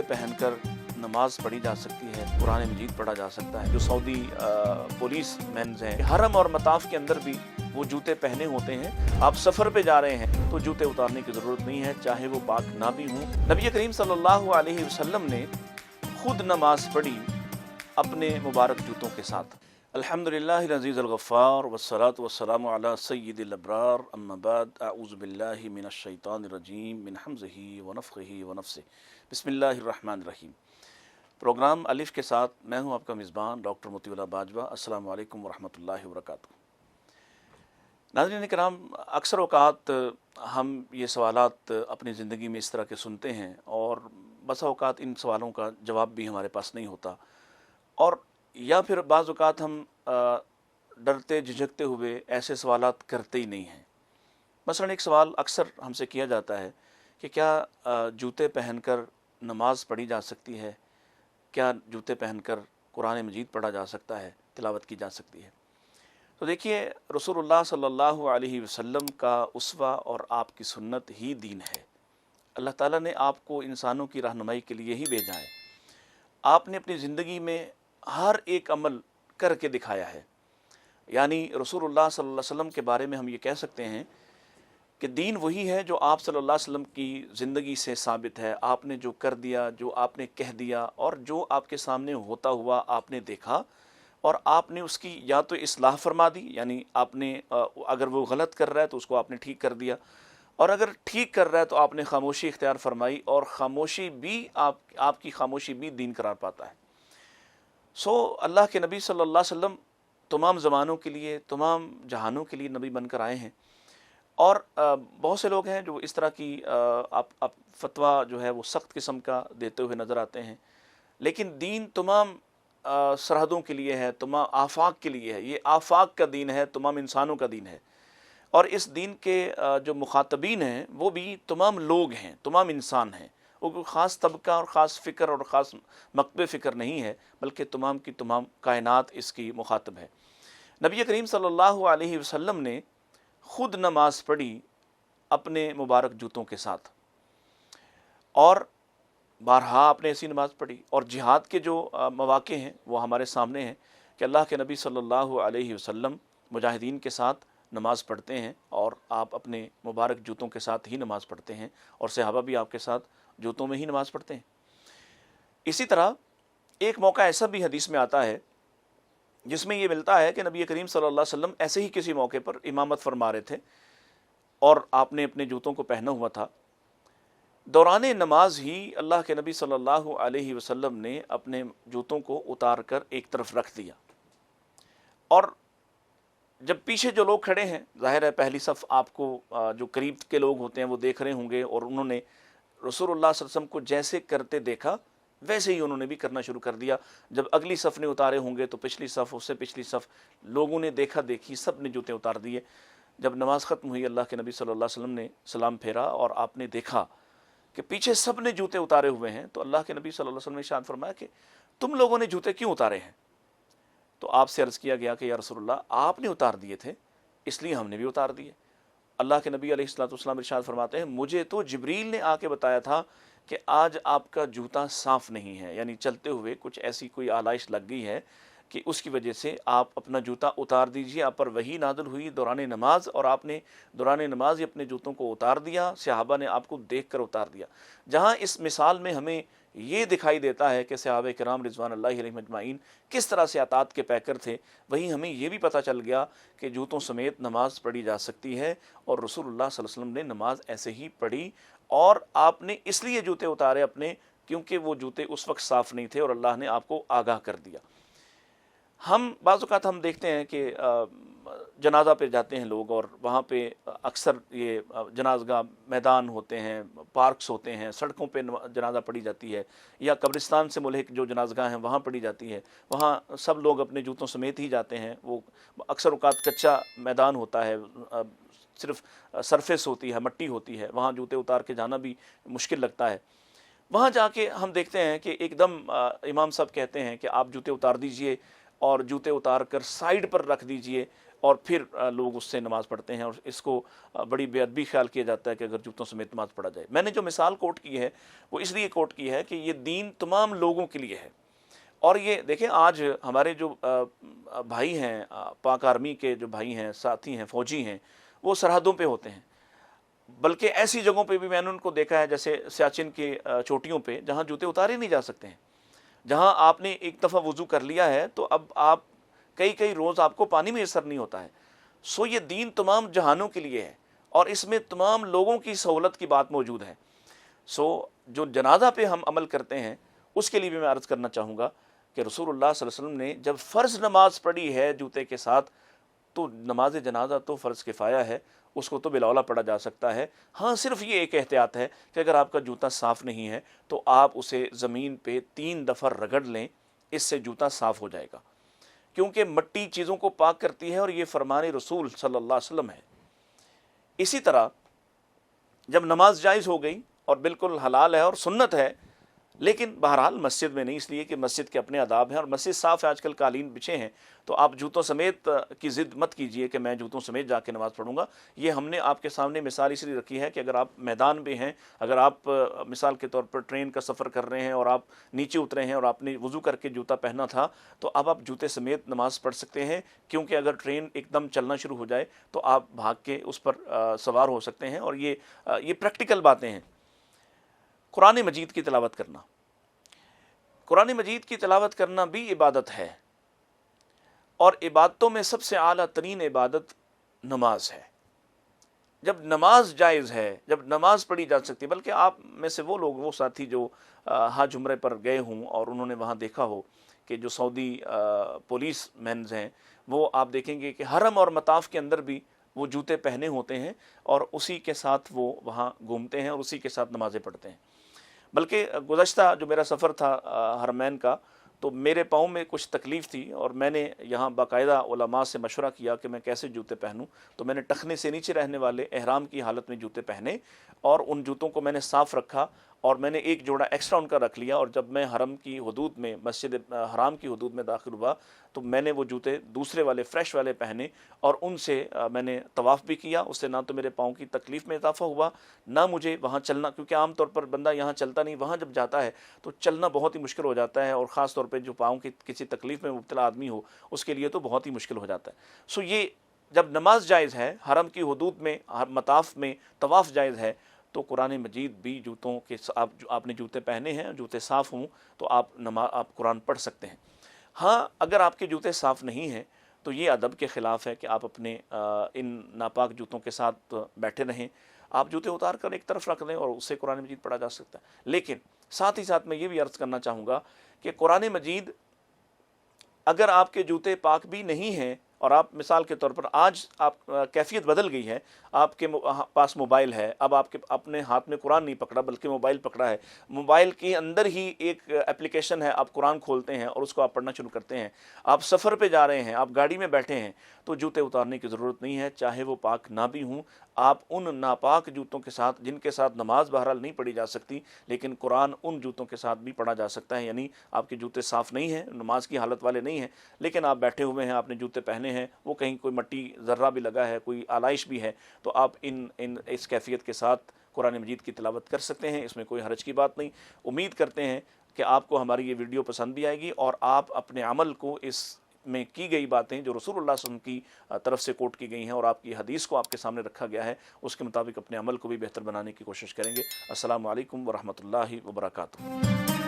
जूते पहनकर नमाज पढ़ी जा सकती है, कुरान मजीद पढ़ा जा सकता है। जो सऊदी पुलिस मैन्स हैं, हरम और मताफ के अंदर भी वो जूते पहने होते हैं। आप सफ़र पे जा रहे हैं तो जूते उतारने की ज़रूरत नहीं है, चाहे वो पाक ना भी हों। नबी करीम सल्लल्लाहु अलैहि वसल्लम ने खुद नमाज पढ़ी अपने मुबारक जूतों के साथ। अल्हम्दुलिल्लाहिल अज़ीज़िल गफ़्फ़ार वस्सलातु वस्सलामु अला सय्यिदिल अब्रार अम्मा बाद अऊज़ु बिल्लाहि मिनश शैतानिर रजीम मिन हम्ज़िही व नफ़्ख़िही व नफ़्सिही बिस्मिल्लाहिर रहमानिर रहीम। प्रोग्राम अलिफ के साथ मैं हूं आपका मेज़बान डॉक्टर मोतीउल्लाह बाजवा। अस्सलामु अलैकुम व रहमतुल्लाहि व बरकातुहू। नाज़रीन किराम, अक्सर औक़ात हम ये सवालात अपनी ज़िंदगी में इस तरह के सुनते हैं और बसा औक़ात इन सवालों का जवाब भी हमारे पास नहीं होता, और या फिर बाज़ औक़ात हम डरते झिझकते हुए ऐसे सवालात करते ही नहीं हैं। मसलन एक सवाल अक्सर हमसे किया जाता है कि क्या जूते पहनकर नमाज पढ़ी जा सकती है, क्या जूते पहनकर कुरान मजीद पढ़ा जा सकता है, तिलावत की जा सकती है। तो देखिए, रसूलुल्लाह सल्लल्लाहु अलैहि वसल्लम का उसवा और आपकी सुन्नत ही दीन है। अल्लाह ताला ने आपको इंसानों की रहनुमाई के लिए ही भेजा है। आपने अपनी ज़िंदगी में हर एक अमल करके दिखाया है। यानी रसूलुल्लाह सल्लल्लाहु अलैहि वसल्लम के बारे में हम ये कह सकते हैं कि दीन वही है जो आप सल्लल्लाहु अलैहि वसल्लम की ज़िंदगी से साबित है। आपने जो कर दिया, जो आपने कह दिया और जो आपके सामने होता हुआ आपने देखा, और आपने उसकी या तो इस्लाह फरमा दी, यानी आपने अगर वो गलत कर रहा है तो उसको आपने ठीक कर दिया, और अगर ठीक कर रहा है तो आपने खामोशी इख्तियार फरमाई, और खामोशी भी आपकी खामोशी भी दीन करार पाता है। अल्लाह के नबी सल्लल्लाहु अलैहि वसल्लम तमाम ज़मानों के लिए, तमाम जहानों के लिए नबी बनकर आए हैं। और बहुत से लोग हैं जो इस तरह की आप फतवा जो है वो सख्त किस्म का देते हुए नज़र आते हैं, लेकिन दीन तमाम सरहदों के लिए है, तमाम आफाक के लिए है। ये आफाक का दीन है, तमाम इंसानों का दीन है, और इस दीन के जो मुखातबीन हैं वो भी तमाम लोग हैं, तमाम इंसान हैं। वो कोई ख़ास तबका और ख़ास फ़िक्र और ख़ास मकबे फ़िक्र नहीं है, बल्कि तमाम की तमाम कायनात इसकी मुखातब है। नबी करीम सल्लल्लाहु अलैहि वसल्लम ने ख़ुद नमाज पढ़ी अपने मुबारक जूतों के साथ, और बारहा आपने ऐसी नमाज पढ़ी। और जिहाद के जो मौक़े हैं वो हमारे सामने हैं कि अल्लाह के नबी सल्लल्लाहु अलैहि वसल्लम मुजाहिदीन के साथ नमाज़ पढ़ते हैं, और आप अपने मुबारक जूतों के साथ ही नमाज़ पढ़ते हैं, और सहाबा भी आपके साथ जूतों में ही नमाज़ पढ़ते हैं। इसी तरह एक मौका ऐसा भी हदीस में आता है जिसमें ये मिलता है कि नबी करीम सल्लल्लाहु अलैहि वसल्लम ऐसे ही किसी मौके पर इमामत फरमा रहे थे, और आपने अपने जूतों को पहना हुआ था। दौरान नमाज ही अल्लाह के नबी सल्लल्लाहु अलैहि वसल्लम ने अपने जूतों को उतार कर एक तरफ रख दिया, और जब पीछे जो लोग खड़े हैं, ज़ाहिर है पहली सफ़ आपको जो करीब के लोग होते हैं वो देख रहे होंगे, और उन्होंने रसूलुल्लाह सल्लल्लाहु अलैहि वसल्लम को जैसे करते देखा वैसे ही उन्होंने भी करना शुरू कर दिया। जब अगली सफ़ ने उतारे होंगे तो पिछली सफ़, उससे पिछली सफ़, लोगों ने देखा देखी सब ने जूते उतार दिए। जब नमाज ख़त्म हुई, अल्लाह के नबी सल्लल्लाहु अलैहि वसल्लम ने सलाम फेरा और आपने देखा कि पीछे सब ने जूते उतारे हुए हैं, तो अल्लाह के नबी सल्लल्लाहु अलैहि वसल्लम ने इरशाद फरमाया कि तुम लोगों ने जूते क्यों उतारे हैं? तो आपसे अर्ज़ किया गया कि या रसूलल्लाह, आपने उतार दिए थे इसलिए हमने भी उतार दिए। अल्लाह के नबी अलैहिस्सलातु वस्सलाम इरशाद फरमाते हैं, मुझे तो जिब्रील ने आके बताया था कि आज आपका जूता साफ़ नहीं है, यानी चलते हुए कुछ ऐसी कोई आलाइश लग गई है कि उसकी वजह से आप अपना जूता उतार दीजिए। आप पर वही नाज़िल हुई दौरान नमाज, और आपने दौरान नमाज ही अपने जूतों को उतार दिया। सहाबा ने आपको देख कर उतार दिया। जहाँ इस मिसाल में हमें ये दिखाई देता है कि सहाबा किराम रिज़वानुल्लाहि अलैहिम अजमाइन किस तरह से अतात के पैकर थे, वहीं हमें ये भी पता चल गया कि जूतों समेत नमाज पढ़ी जा सकती है, और रसूलुल्लाह सल्लल्लाहु अलैहि वसल्लम ने नमाज ऐसे ही पढ़ी, और आपने इसलिए जूते उतारे अपने क्योंकि वो जूते उस वक्त साफ़ नहीं थे, और अल्लाह ने आपको आगाह कर दिया। हम बाज़ औक़ात हम देखते हैं कि जनाज़ा पे जाते हैं लोग, और वहाँ पे अक्सर ये जनाज़गाह मैदान होते हैं, पार्क्स होते हैं, सड़कों पे जनाज़ा पढ़ी जाती है, या कब्रिस्तान से मुल्हिक जो जनाज़गाह हैं वहाँ पढ़ी जाती है। वहाँ सब लोग अपने जूतों समेत ही जाते हैं। वो अक्सर औक़ात कच्चा मैदान होता है, सिर्फ़ सरफेस होती है, मट्टी होती है, वहाँ जूते उतार के जाना भी मुश्किल लगता है। वहाँ जाके हम देखते हैं कि एकदम इमाम साहब कहते हैं कि आप जूते उतार दीजिए, और जूते उतार कर साइड पर रख दीजिए और फिर लोग उससे नमाज़ पढ़ते हैं, और इसको बड़ी बेअदबी ख्याल किया जाता है कि अगर जूतों समेत नमाज़ पढ़ा जाए। मैंने जो मिसाल कोट की है वो इसलिए कोट की है कि ये दीन तमाम लोगों के लिए है। और ये देखें, आज हमारे जो भाई हैं, पाक आर्मी के जो भाई हैं, साथी हैं, फ़ौजी हैं, वो सरहदों पे होते हैं, बल्कि ऐसी जगहों पे भी मैंने उनको देखा है, जैसे सियाचिन के चोटियों पे, जहाँ जूते उतारे नहीं जा सकते हैं, जहाँ आपने एक दफ़ा वज़ू कर लिया है तो अब आप कई कई रोज़ आपको पानी में असर नहीं होता है। सो ये दीन तमाम जहानों के लिए है और इसमें तमाम लोगों की सहूलत की बात मौजूद है। सो जो जनाजा पे हम अमल करते हैं उसके लिए भी मैं अर्ज़ करना चाहूँगा कि रसूलुल्लाह सल्लल्लाहु अलैहि वसल्लम ने जब फ़र्ज़ नमाज पढ़ी है जूते के साथ, तो नमाज जनाजा तो फ़र्ज़ किफ़ाया है, उसको तो बिलौला पढ़ा जा सकता है। हाँ, सिर्फ ये एक एहतियात है कि अगर आपका जूता साफ़ नहीं है तो आप उसे ज़मीन पे 3 दफ़ा रगड़ लें, इससे जूता साफ़ हो जाएगा, क्योंकि मिट्टी चीज़ों को पाक करती है और ये फरमान रसूल सल्लल्लाहु अलैहि वसल्लम है। इसी तरह जब नमाज जायज़ हो गई और बिल्कुल हलाल है और सुन्नत है, लेकिन बहरहाल मस्जिद में नहीं, इसलिए कि मस्जिद के अपने आदाब हैं और मस्जिद साफ़ है, आजकल कालीन बिछे हैं, तो आप जूतों समेत की ज़िद मत कीजिए कि मैं जूतों समेत जाके नमाज़ पढ़ूंगा। ये हमने आपके सामने मिसाल इसलिए रखी है कि अगर आप मैदान में हैं, अगर आप मिसाल के तौर पर ट्रेन का सफ़र कर रहे हैं और आप नीचे उतरे हैं और आपने वज़ू करके जूता पहना था, तो अब आप जूते समेत नमाज़ पढ़ सकते हैं, क्योंकि अगर ट्रेन एकदम चलना शुरू हो जाए तो आप भाग के उस पर सवार हो सकते हैं। और ये प्रैक्टिकल बातें हैं। कुरान मजीद की तिलावत करना, कुरान मजीद की तिलावत करना भी इबादत है, और इबादतों में सबसे आला तरीन इबादत नमाज है। जब नमाज जायज़ है, जब नमाज पढ़ी जा सकती है, बल्कि आप में से वो लोग, वो साथी जो हज उम्रे पर गए हों और उन्होंने वहाँ देखा हो कि जो सऊदी पुलिस मैन्स हैं, वो आप देखेंगे कि हरम और मताफ़ के अंदर भी वो जूते पहने होते हैं और उसी के साथ वो वहाँ घूमते हैं और उसी के साथ नमाज़ें पढ़ते हैं। बल्कि गुज़श्ता जो मेरा सफ़र था हरमैन का, तो मेरे पाँव में कुछ तकलीफ़ थी और मैंने यहाँ बाकायदा उलमा से मशवरा किया कि मैं कैसे जूते पहनूँ। तो मैंने टखने से नीचे रहने वाले एहराम की हालत में जूते पहने और उन जूतों को मैंने साफ़ रखा और मैंने एक जोड़ा एक्स्ट्रा उनका रख लिया। और जब मैं हरम की हदूद में, मस्जिद हराम की हदूद में दाखिल हुआ, तो मैंने वो जूते दूसरे वाले फ़्रेश वाले पहने और उनसे मैंने तवाफ़ भी किया। उससे ना तो मेरे पाँव की तकलीफ़ में इजाफ़ा हुआ, ना मुझे वहाँ चलना, क्योंकि आम तौर पर बंदा यहाँ चलता नहीं, वहाँ जब जाता है तो चलना बहुत ही मुश्किल हो जाता है, और ख़ास तौर पे जो पाँव की किसी तकलीफ़ में मुब्तला आदमी हो उसके लिए तो बहुत ही मुश्किल हो जाता है। सो ये जब नमाज जायज़ है, हरम की हदूद में, मताफ़ में तवाफ़ जायज़ है, तो कुरान मजीद भी जूतों के आपने जूते पहने हैं, जूते साफ़ हों तो आप कुरान पढ़ सकते हैं। हाँ, अगर आपके जूते साफ़ नहीं हैं तो ये अदब के ख़िलाफ़ है कि आप अपने इन नापाक जूतों के साथ बैठे रहें। आप जूते उतार कर एक तरफ रख दें और उससे कुरान मजीद पढ़ा जा सकता है। लेकिन साथ ही साथ मैं ये भी अर्ज़ करना चाहूँगा कि कुरान मजीद, अगर आपके जूते पाक भी नहीं हैं और आप मिसाल के तौर पर, आज आप कैफियत बदल गई है, आपके पास मोबाइल है, अब आपके अपने हाथ में कुरान नहीं पकड़ा बल्कि मोबाइल पकड़ा है, मोबाइल के अंदर ही एक एप्लीकेशन है, आप कुरान खोलते हैं और उसको आप पढ़ना शुरू करते हैं। आप सफ़र पे जा रहे हैं, आप गाड़ी में बैठे हैं, तो जूते उतारने की ज़रूरत नहीं है, चाहे वो पाक ना भी हों। आप उन नापाक जूतों के साथ, जिनके साथ नमाज बहरहाल नहीं पढ़ी जा सकती, लेकिन कुरान उन जूतों के साथ भी पढ़ा जा सकता है। यानी आपके जूते साफ़ नहीं हैं, नमाज की हालत वाले नहीं हैं, लेकिन आप बैठे हुए हैं, आपने जूते पहने हैं, वो कहीं कोई मट्टी ज़र्रा भी लगा है, कोई आलाइश भी है, तो आप इस कैफियत के साथ कुरान मजीद की तिलावत कर सकते हैं। इसमें कोई हर्ज की बात नहीं। उम्मीद करते हैं कि आपको हमारी ये वीडियो पसंद भी आएगी और आप अपने अमल को, इस में की गई बातें जो रसूलुल्लाह सल्लल्लाहु अलैहि वसल्लम की तरफ से कोट की गई हैं और आपकी हदीस को आपके सामने रखा गया है, उसके मुताबिक अपने अमल को भी बेहतर बनाने की कोशिश करेंगे। अस्सलामु अलैकुम व रहमतुल्लाहि व बरकातुहू।